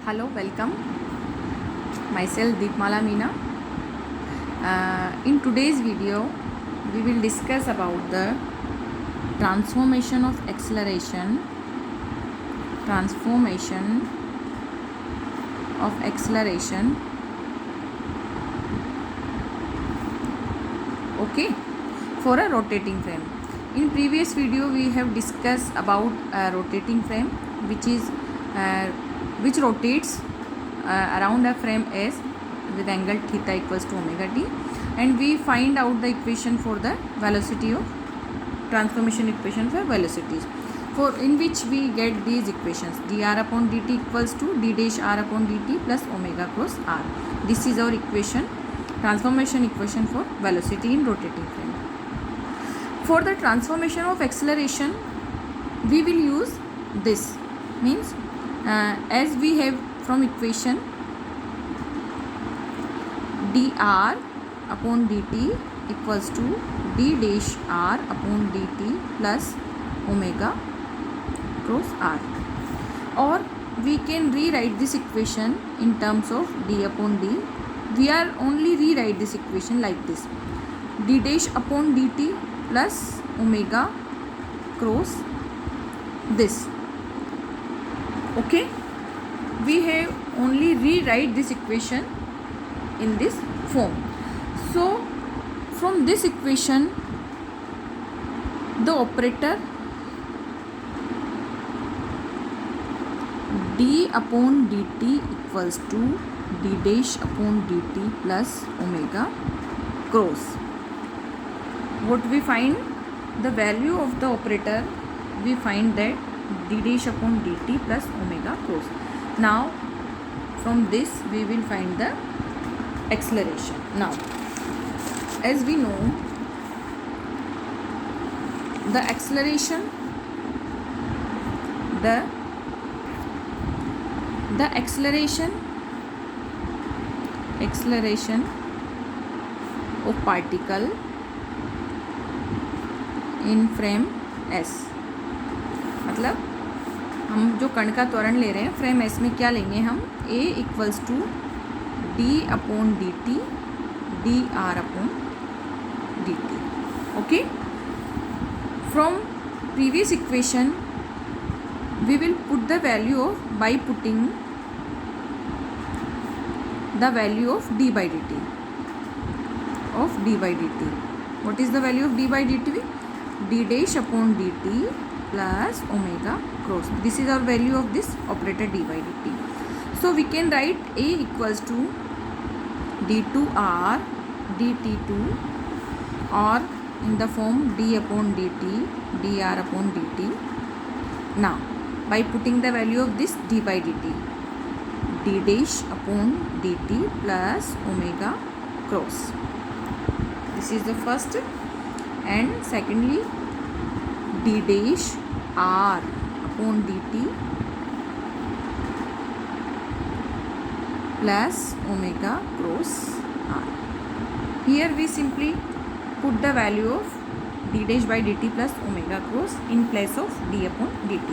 Hello, welcome. Myself Deepmala Meena. In today's video, we will discuss about the transformation of acceleration. Transformation of acceleration. Okay, for a rotating frame. In previous video, we have discussed about a rotating frame, which rotates around a frame S with angle theta equals to omega t, and we find out the equation for the velocity of transformation equation for velocities, for in which we get these equations: dr upon dt equals to d dash r upon dt plus omega cross r. This is our equation, transformation equation for velocity in rotating frame. For the transformation of acceleration, we will use this, means as we have from equation dr upon dt equals to d dash r upon dt plus omega cross r, or we can rewrite this equation in terms of d upon d. We are only rewrite this equation like this: d dash upon dt plus omega cross this. Okay, we have only rewrite this equation in this form. So from this equation, the operator d upon dt equals to d dash upon dt plus omega cross. What we find? The value of the operator, we find that d dash upon dt plus omega cross. Now from this we will find the acceleration. Now, as we know, the acceleration of particle in frame S, मतलब हम जो कण का त्वरण ले रहे हैं frame S में, क्या लेंगे हम? a equals to d upon d t d r upon d t. Okay, from previous equation we will put the value of, by putting the value of d by dt, what is the value of d by dt? d dash upon dt plus omega cross. This is our value of this operator d by dt. So we can write a equals to d2r dt2, or in the form d upon dt dr upon dt. Now by putting the value of this d by dt, d dash upon dt plus omega cross. This is the first, and secondly d dash r upon dt plus omega cross r. Here we simply put the value of d dash by dt plus omega cross in place of d upon dt.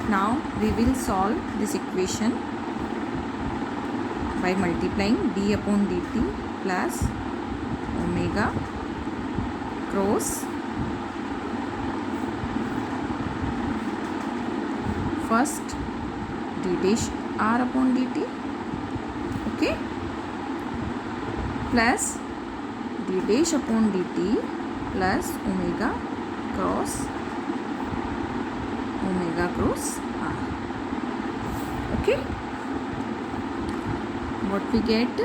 Now we will solve this equation by multiplying d upon dt plus omega cross first d dash r upon dt, okay, plus d dash upon dt plus omega cross r. Okay, what we get?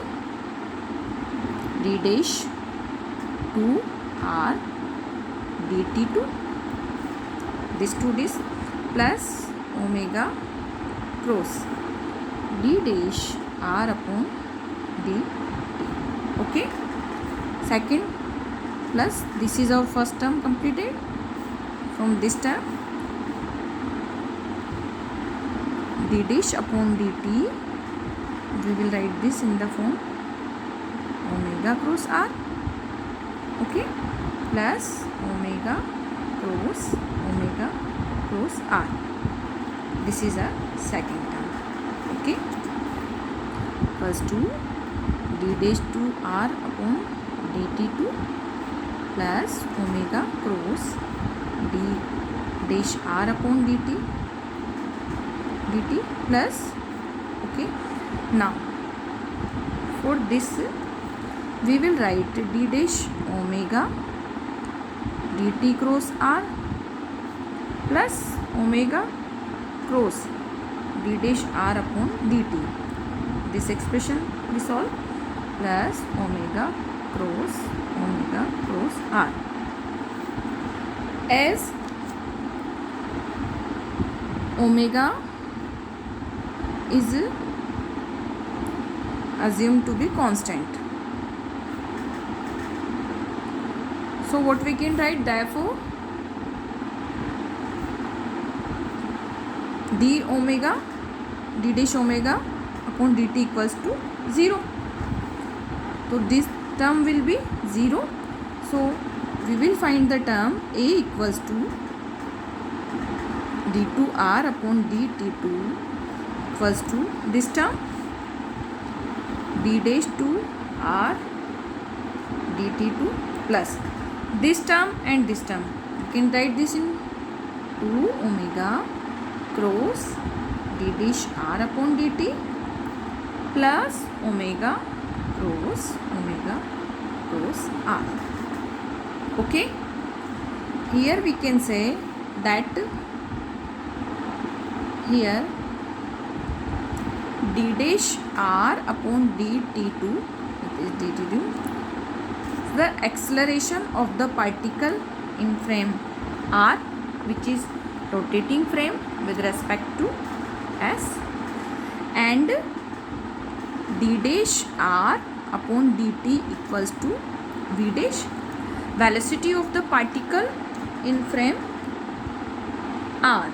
d dash 2 r dt 2, this 2 this, plus omega cross d dash r upon dt. Okay, second, plus this is our first term completed. From this term, d dash upon dt, we will write this in the form omega cross r, okay, plus omega cross r. This is a second term. Okay. equals to d dash 2r upon dt2 plus omega cross d dash r upon dt plus, okay. Now for this we will write d dash omega dt cross r plus omega cross d dash r upon dt. This expression we solve plus omega cross r. As omega is assumed to be constant, so what we can write, therefore d dash omega upon dt equals to 0. So this term will be 0. So we will find the term a equals to d2r upon dt2 equals to this term d dash 2r dt2 plus this term and this term. You can write this in 2 omega cross d dash r upon dt plus omega cross r. Okay, here we can say that here d dash r upon dt2, it is dt2, the acceleration of the particle in frame r, which is rotating frame with respect to s, and d dash r upon dt equals to v dash, velocity of the particle in frame r.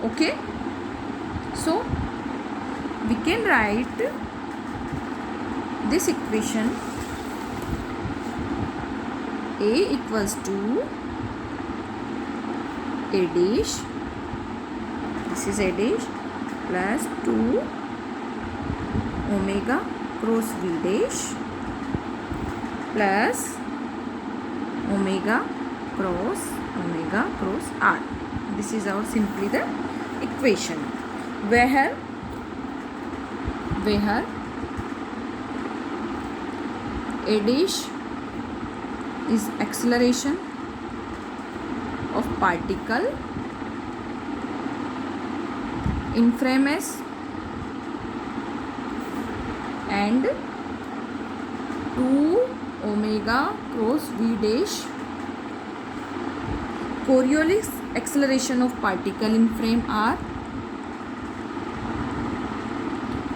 Okay, so we can write this equation a equals to a dash, this is a dash, plus 2 omega cross v dash plus omega cross r. This is our simply the equation where a dash is acceleration of particle in frame s, and 2 omega cross v dash Coriolis acceleration of particle in frame r,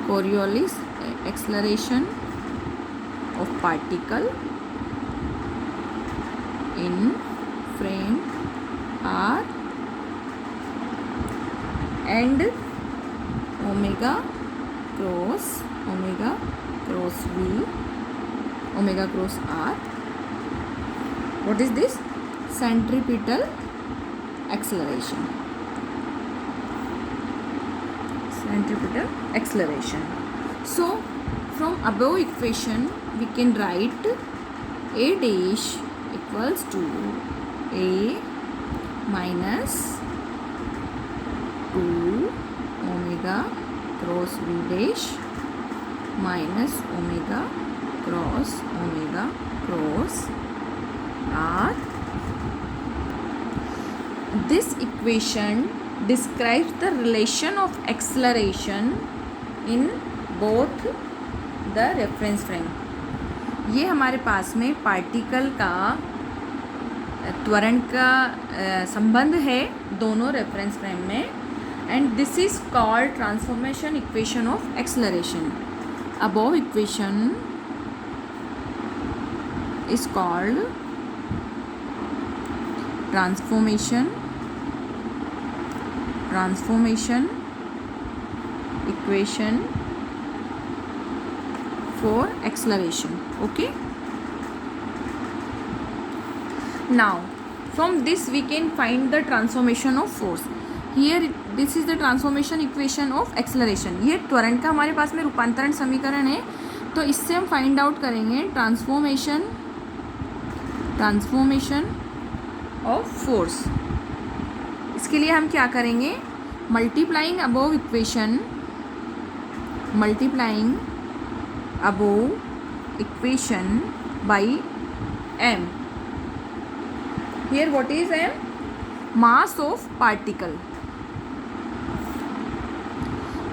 Coriolis acceleration of particle in frame r, and omega cross r. What is this? Centripetal acceleration. So from above equation we can write a dash equals to a minus 2 omega cross v dash minus omega cross r. This equation describes the relation of acceleration in both the reference frame. ये हमारे पास में particle का त्वरण का संबंध है दोनों रेफरेंस फ्रेम में, and this is called transformation equation of acceleration. Above equation is called transformation equation for acceleration. Okay, now from this we can find the transformation of force. Here this is the transformation equation of acceleration. ये त्वरण का हमारे पास में रूपांतरण समीकरण है, तो इससे हम फाइंड आउट करेंगे ट्रांसफॉर्मेशन ऑफ फोर्स। इसके लिए हम क्या करेंगे, multiplying above equation by m। Here what is m? Mass of particle.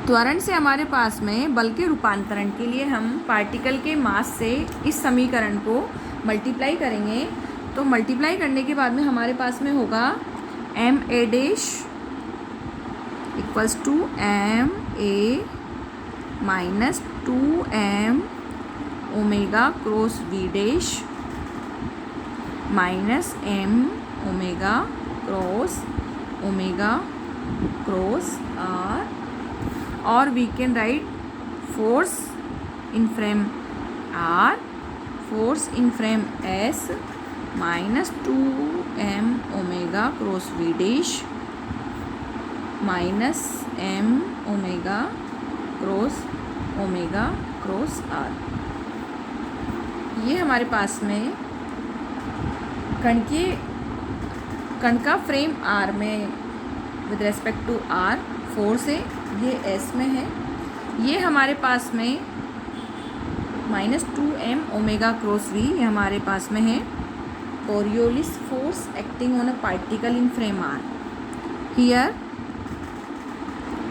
त्वरण से हमारे पास में बल के रूपांतरण के लिए हम पार्टिकल के मास से इस समीकरण को मल्टीप्लाई करेंगे। तो मल्टीप्लाई करने के बाद में हमारे पास में होगा m a dash equals to m a minus 2m omega cross v dash minus m omega cross r, और we can write force in frame r, force in frame s minus 2m omega cross v dash minus m omega cross r। ये हमारे पास में कण का frame r में with respect to r force है, ये s में है। ये हमारे पास में -2m ओमेगा क्रॉस v ये हमारे पास में है Coriolis force acting on a particle in frame r। Here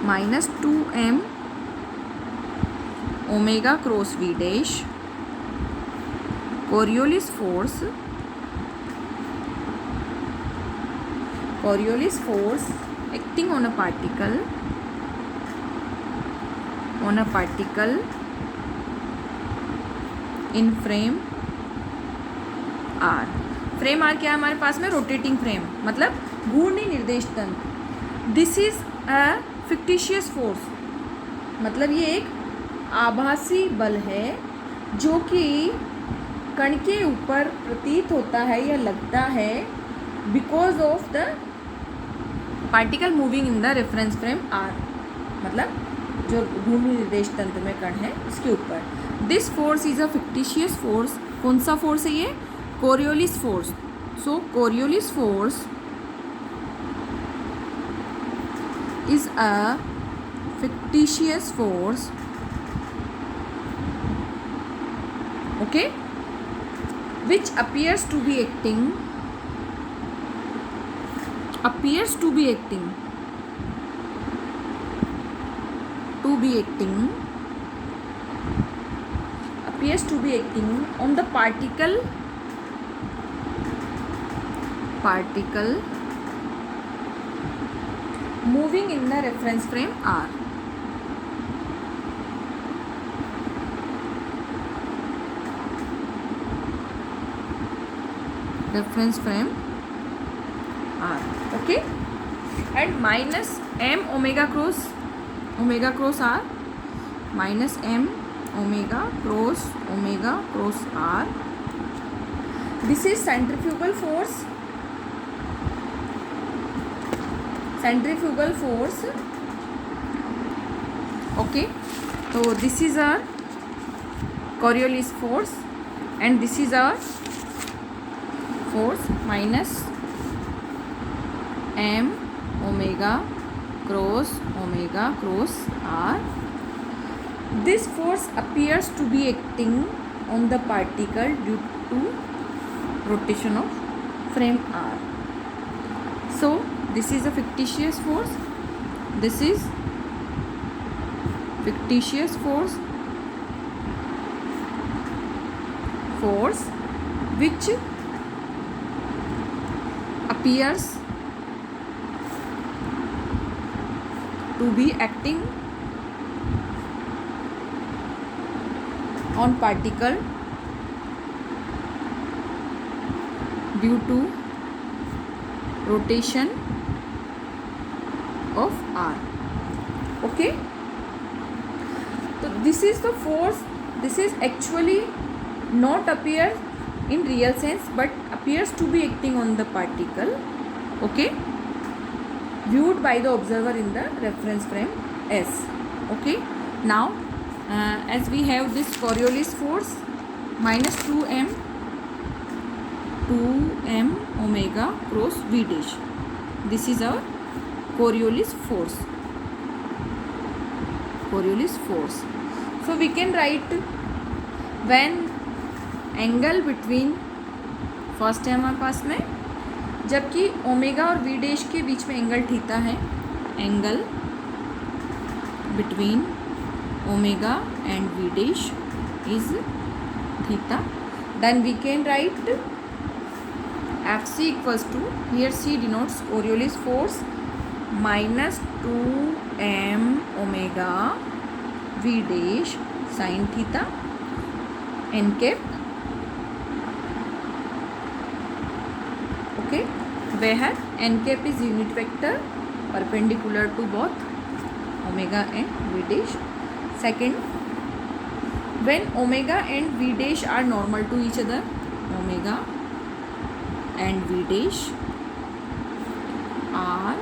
-2m omega cross v dash Coriolis force acting on a particle in frame r। Frame r क्या है हमारे पास में? रोटेटिंग फ्रेम, मतलब घूर्णी निर्देश तंत्र। This is a fictitious force, मतलब ये एक आभासी बल है जो कि कण के ऊपर प्रतीत होता है या लगता है because of the particle moving in the reference frame r, मतलब जो घूर्णी निर्देश तंत्र में कण है उसके ऊपर। This force is a fictitious force. कौन सा फोर्स है ये? Coriolis force. So Coriolis force is a fictitious force, okay, which appears to be acting on the particle moving in the reference frame r। reference frame r, okay, and minus m omega cross r, minus m omega cross r। this is centrifugal force, okay। so this is our Coriolis force and this is our force minus m omega cross r। this force appears to be acting on the particle due to rotation of frame r। so this is a fictitious force, this is fictitious force which appears to be acting on particle due to rotation of r, okay। so this is the force, this is actually not appear in real sense but appears to be acting on the particle, okay। viewed by the observer in the reference frame S. Okay, now as we have this Coriolis force minus 2m omega cross V dash. This is our Coriolis force. Coriolis force. So we can write when angle between first है हमारे पास में, जबकि omega और we dash के बीच में angle theta है, angle between omega and v dash is theta, then we can write F c equals to, here c denotes Coriolis force minus 2m omega v dash sine theta n cap. Okay, where n cap is unit vector perpendicular to both omega and v dash. Second, when omega and v dash are normal to each other, omega and v dash are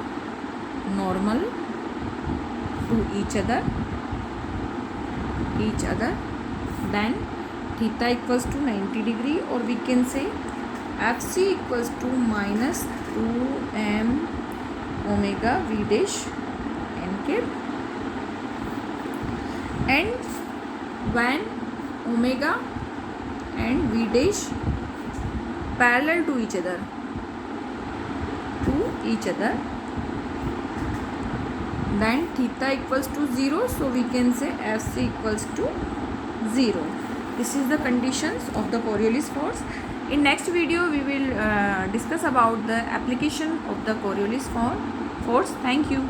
normal to each other, then theta equals to 90 degree, or we can say FC equals to minus 2m omega v dash n cap. And when omega and v dash parallel to each other, then theta equals to 0, so we can say FC equals to 0. This is the conditions of the Coriolis force. In next video we will discuss about the application of the Coriolis force. Thank you.